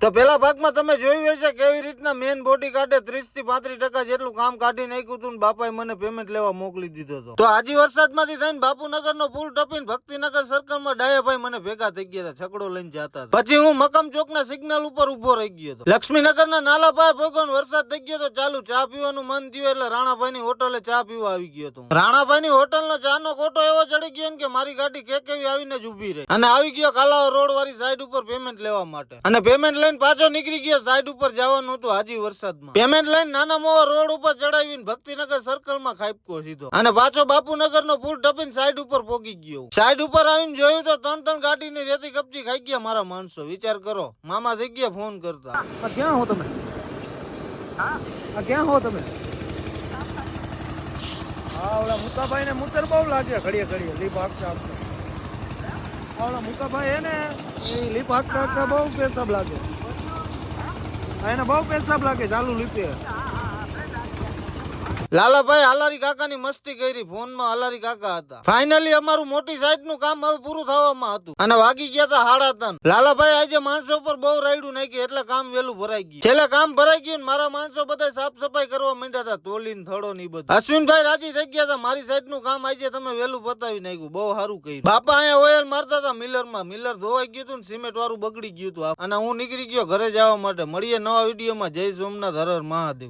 તો પેલા ભાગમાં તમે જોયું હશે કેવી રીતના મેન બોડી કાઢે 30 થી 35% જેટલું કામ કાઢી નાખ્યું હતું, બાપાએ મને પેમેન્ટ લેવા મોકલી દીધો હતો. તો આજી વરસાદમાંથી થઈને બાપુનગર નો પુલ ટપીને ભક્તિનગર સર્કલમાં ડાયાભાઈ મને ભેગા થઈ ગયા હતા, છકડો લઈને જતા હતા. પછી હું મકમ ચોક ના સિગ્નલ ઉપર ઉભો રહી ગયો હતો. લક્ષ્મીનગર ના નાલા પાસે ભોગવાનો વરસાદ થઈ ગયો તો ચાલુ ચા પીવાનું મન થયું એટલે રાણાભાઈ ની હોટલે ચા પીવા આવી ગયો હતો. રાણાભાઈ ની હોટલ નો ચા નો કોટો એવો ચડી ગયો કે મારી ગાડી કેવી આવીને જ ઉભી રહી અને આવી ગયો કાલાવા રોડ વાળી સાઈડ ઉપર પેમેન્ટ લેવા માટે. અને પેમેન્ટ લઈને પાછો નીકળી ગયો સાઈડ ઉપર જવાનું હતું હાજી વરસાદમાં. પેમેન્ટ લઈને નાના મોવા રોડ ઉપર ચડાવીને ભક્તિનગર સર્કલ માં ખાઈપકો સીધો અને પાછો બાપુનગર નો પુલ ટપીને સાઈડ ઉપર પોકી ગયો. સાઈડ ઉપર આવીને જોયું તો ત્રણ ગાડી ની રેતી કપચી ખાઈ ગયા મારા માણસો. વિચાર કરો, મામા થઈ ગયા ફોન કરતા. ક્યાં હો તમે? ક્યાં હો તમે? ઓલા મુકાભાઈ ને મૂતર બહુ લાગે ઘડીએ લીપ હાકતા ઓલા મુકાભાઈ હે ને એ લીપ હાકતા બહુ પેશાબ લાગે. એને બહુ પેશાબ લાગે ચાલુ લીપે. લાલાભાઈ હાલારી કાકા ની મસ્તી કરી, ફોન માં હાલારી કાકા હતા. ફાઇનલી અમારું મોટી સાઈડ નું કામ હવે પૂરું થવામાં હતું અને વાગી ગયા હતા 3:30. લાલાભાઈ આજે માણસો પર બહુ રાયડું નાખ્યું એટલે કામ વેલું ભરાઈ ગયું. છેલ્લે કામ ભરાઈ ગયું મારા માણસો બધા સાફ સફાઈ કરવા માંડ્યા હતા, તોલીને થડો ની બધું. અશ્વિનભાઈ રાજી થઈ ગયા હતા, મારી સાઈડ નું કામ આજે તમે વેલું પતાવી નાખ્યું, બહુ સારું કર્યું. બાપા અહીંયા ઓઇલ મારતા હતા મિલર માં, મિલર ધોવાઈ ગયું હતું ને સિમેન્ટ વાળું બગડી ગયું હતું અને હું નીકળી ગયો ઘરે જવા માટે. મળીએ નવા વિડીયોમાં. જય સોમનાથ, હર હર મહાદેવ.